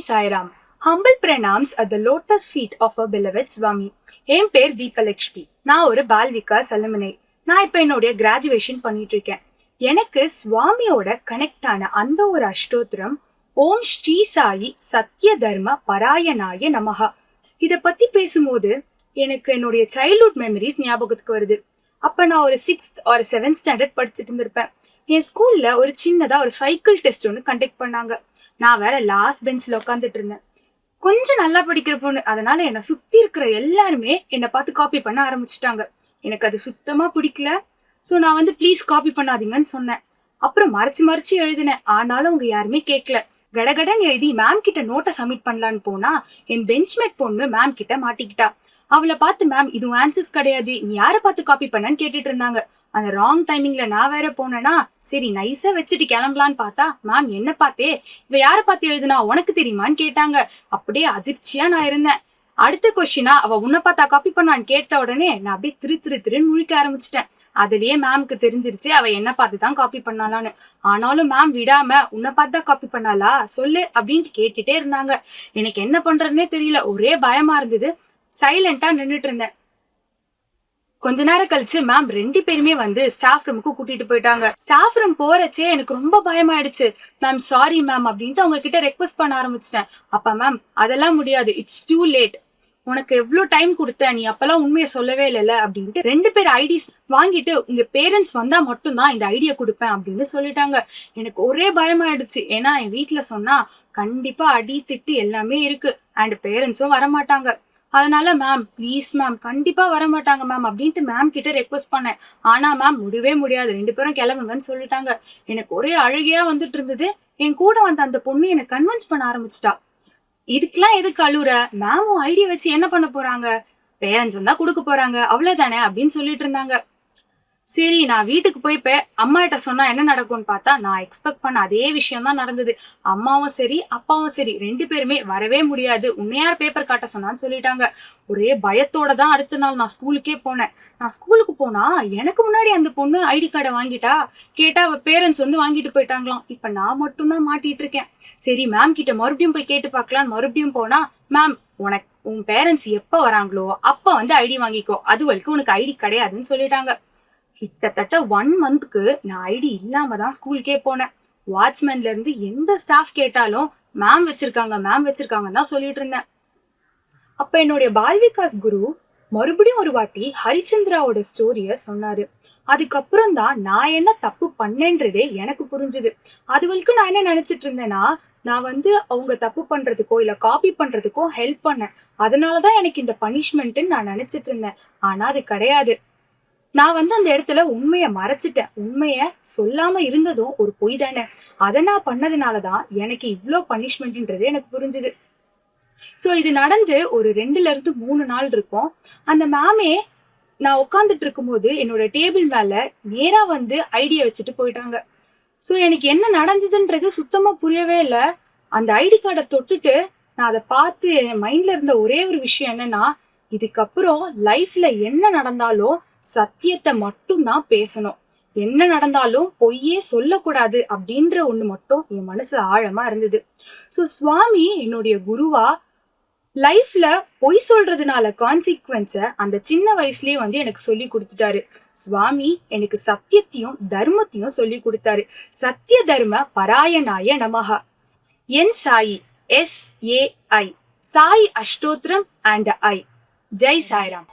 Sairam. Humble pranams at the lotus feet of our beloved Swami. என் பேர் தீபலக்ஷ்மி. நான் ஒரு பால் விகாஸ் அலுமினை. நான் இப்ப என்னுடைய கிராஜுவேஷன் பண்ணிட்டு இருக்கேன். எனக்கு சுவாமியோட கனெக்ட் ஆன அந்த ஒரு அஷ்டோத்திரம் ஓம் ஸ்ரீ சாயி சத்ய தர்ம பராயணாய நமஹா. இத பத்தி பேசும்போது எனக்கு என்னுடைய சைல்ட்ஹுட் மெமரிஸ் ஞாபகத்துக்கு வருது. அப்ப நான் ஒரு 6th or 7th ஸ்டாண்டர்ட் படிச்சுட்டு இருந்திருப்பேன். என் ஸ்கூல்ல ஒரு சின்னதா ஒரு சைக்கிள் டெஸ்ட் ஒன்று கண்டக்ட் பண்ணாங்க. நான் வேற லாஸ்ட் பெஞ்ச்ல உட்காந்துட்டு இருந்தேன். கொஞ்சம் நல்லா படிக்கிற பொண்ணு, அதனால என்னை சுத்தி இருக்கிற எல்லாருமே என்னை பார்த்து காப்பி பண்ண ஆரம்பிச்சுட்டாங்க. எனக்கு அது சுத்தமா பிடிக்கல. ஸோ நான் வந்து ப்ளீஸ் காப்பி பண்ணாதீங்கன்னு சொன்னேன். அப்புறம் மறைச்சு எழுதினேன். ஆனாலும் அவங்க யாருமே கேட்கல. கடகடன் எழுதி மேம் கிட்ட நோட்டை சப்மிட் பண்ணலான்னு போனா என் பெஞ்ச்மேட் பொண்ணு மேம் கிட்ட மாட்டிக்கிட்டா. அவளை பார்த்து மேம் இது ஆன்சர்ஸ் கிடையாது, நீ யாரை பார்த்து காப்பி பண்ணான்னு கேட்டுட்டு இருந்தாங்க. அந்த ராங் டைமிங்ல நான் வேற போனேன்னா சரி நைஸா வச்சுட்டு கிளம்பலான்னு பார்த்தா மேம் என்ன பார்த்தே இவ யாரை பார்த்து எழுதுனா உனக்கு தெரியுமான்னு கேட்டாங்க. அப்படியே அதிர்ச்சியா நான் இருந்தேன். அடுத்த கொஸ்டினா அவ உன்னை பார்த்தா காப்பி பண்ணான்னு கேட்ட உடனே நான் அப்படியே திருன்னு முழிக்க ஆரம்பிச்சிட்டேன். அதுலயே மேம்க்கு தெரிஞ்சிருச்சு அவ என்ன பார்த்துதான் காப்பி பண்ணாலான்னு. ஆனாலும் மேம் விடாம உன்னை பார்த்தா காப்பி பண்ணாலா சொல்லு அப்படின்ட்டு கேட்டுட்டே இருந்தாங்க. எனக்கு என்ன பண்றதுன்னே தெரியல. ஒரே பயமா இருந்தது. சைலண்டா நின்றுட்டு இருந்தேன். கொஞ்ச நேரம் கழிச்சு மேம் 2 பேருமே வந்து ஸ்டாஃப் ரூமுக்கு கூட்டிட்டு போயிட்டாங்க. ஸ்டாஃப் ரூம் போறச்சே எனக்கு ரொம்ப பயமாயிடுச்சு. மேம் சாரி மேம் அப்படின்ட்டு அவங்க கிட்ட ரெக்வஸ்ட் பண்ண ஆரம்பிச்சிட்டேன். அப்ப மேம் அதெல்லாம் முடியாது, இட்ஸ் டூ லேட், உனக்கு எவ்வளவு டைம் கொடுத்த, நீ அப்பெல்லாம் உண்மையை சொல்லவே இல்லைல்ல அப்படின்ட்டு 2 பேர் ஐடிஸ் வாங்கிட்டு உங்க பேரண்ட்ஸ் வந்தா மட்டும்தான் இந்த ஐடியா கொடுப்பேன் அப்படின்னு சொல்லிட்டாங்க. எனக்கு ஒரே பயமாயிடுச்சு. ஏன்னா என் வீட்டுல சொன்னா கண்டிப்பா அடி திட்டு எல்லாமே இருக்கு அண்ட் பேரண்ட்ஸும் வரமாட்டாங்க. அதனால மேம் ப்ளீஸ் மேம் கண்டிப்பா வரமாட்டாங்க மேம் அப்படின்ட்டு மேம் கிட்ட ரெக்வஸ்ட் பண்ணேன். ஆனா மேம் முடியவே முடியாது, 2 பேரும் கிளம்புங்கன்னு சொல்லிட்டாங்க. எனக்கு ஒரே அழுகையா வந்துட்டு இருந்தது. என் கூட வந்த அந்த பொண்ணு எனக்கு கன்வின்ஸ் பண்ண ஆரம்பிச்சிட்டா. இதுக்கெல்லாம் எதுக்கு அழுற, மேமும் ஐடியா வச்சு என்ன பண்ண போறாங்க, பேரண்ட்ஸ் வந்தா கொடுக்க போறாங்க அவ்வளவுதானே அப்படின்னு சொல்லிட்டு இருந்தாங்க. சரி நான் வீட்டுக்கு போய் அம்மா கிட்ட சொன்னா என்ன நடக்கும்னு பார்த்தா நான் எக்ஸ்பெக்ட் பண்ண அதே விஷயம் தான் நடந்தது. அம்மாவும் சரி அப்பாவும் சரி 2 பேருமே வரவே முடியாது, உன்னையார் பேப்பர் காட்ட சொன்னான்னு சொல்லிட்டாங்க. ஒரே பயத்தோட தான் அடுத்த நாள் நான் ஸ்கூலுக்கே போனேன். நான் ஸ்கூலுக்கு போனா எனக்கு முன்னாடி அந்த பொண்ணு ஐடி கார்டை வாங்கிட்டா. கேட்டா அவ பேரண்ட்ஸ் வந்து வாங்கிட்டு போயிட்டாங்களாம். இப்ப நான் மட்டும்தான் மாட்டிட்டு இருக்கேன். சரி மேம் கிட்ட மறுபடியும் போய் கேட்டு பார்க்கலான்னு மறுபடியும் போனா மேம் உன் பேரண்ட்ஸ் எப்ப வராங்களோ அப்ப வந்து ஐடி வாங்கிக்கோ, அது வரைக்கும் உனக்கு ஐடி கிடையாதுன்னு சொல்லிட்டாங்க. கிட்டத்தட்ட 1 மந்த்க்கு நான் ஐடி இல்லாம தான் ஸ்கூலுக்கே போனேன். வாட்ச்மேன்ல இருந்து எந்த ஸ்டாஃப் கேட்டாலும் மேம் வச்சிருக்காங்கன்னு தான் சொல்லிட்டு இருந்தேன். அப்ப என்னுடைய பால் விகாஸ் குரு மறுபடியும் ஒரு வாட்டி ஹரிச்சந்திராவோட ஸ்டோரிய சொன்னாரு. அதுக்கப்புறம் தான் நான் என்ன தப்பு பண்ணேன்றதே எனக்கு புரிஞ்சுது. அது வரைக்கும் நான் என்ன நினைச்சிட்டு இருந்தேன்னா நான் வந்து அவங்க தப்பு பண்றதுக்கோ இல்ல காப்பி பண்றதுக்கோ ஹெல்ப் பண்ணேன், அதனாலதான் எனக்கு இந்த பனிஷ்மெண்ட்ன்னு நான் நினைச்சிட்டு இருந்தேன். ஆனா அது கிடையாது. நான் வந்து அந்த இடத்துல உண்மைய மறைச்சிட்டேன். உண்மைய சொல்லாம இருந்ததும் ஒரு பொய் தானே. அதை நான் பண்ணதுனாலதான் எனக்கு இவ்வளோ பனிஷ்மெண்ட்ன்றது எனக்கு புரிஞ்சுது. சோ இது நடந்து ஒரு 2ல இருந்து 3 நாள் இருக்கும். அந்த மேமே நான் உட்காந்துட்டு இருக்கும்போது என்னோட டேபிள் மேல நேரா வந்து ஐடியா வச்சுட்டு போயிட்டாங்க. சோ எனக்கு என்ன நடந்ததுன்றது சுத்தமா புரியவே இல்லை. அந்த ஐடி கார்டை தொட்டுட்டு நான் அதை பார்த்து என் மைண்ட்ல இருந்த ஒரே ஒரு விஷயம் என்னன்னா, இதுக்கப்புறம் லைஃப்ல என்ன நடந்தாலும் சத்தியத்தை மட்டும் தான் பேசணும், என்ன நடந்தாலும் பொய்யே சொல்லக்கூடாது அப்படின்ற ஒண்ணு மட்டும் என் மனசுல ஆழமா இருந்தது. சோ சுவாமி என்னுடைய குருவா லைஃப்ல பொய் சொல்றதுனால கான்சிக்வன்ஸ அந்த சின்ன வயசுலயே வந்து எனக்கு சொல்லி கொடுத்துட்டாரு. சுவாமி எனக்கு சத்தியத்தையும் தர்மத்தையும் சொல்லி கொடுத்தாரு. சத்திய தர்ம பராயணாய நமஹா. என் சாயி SAI சாய் அஷ்டோத்திரம் அண்ட் ஐ. ஜெய் சாய்ராம்.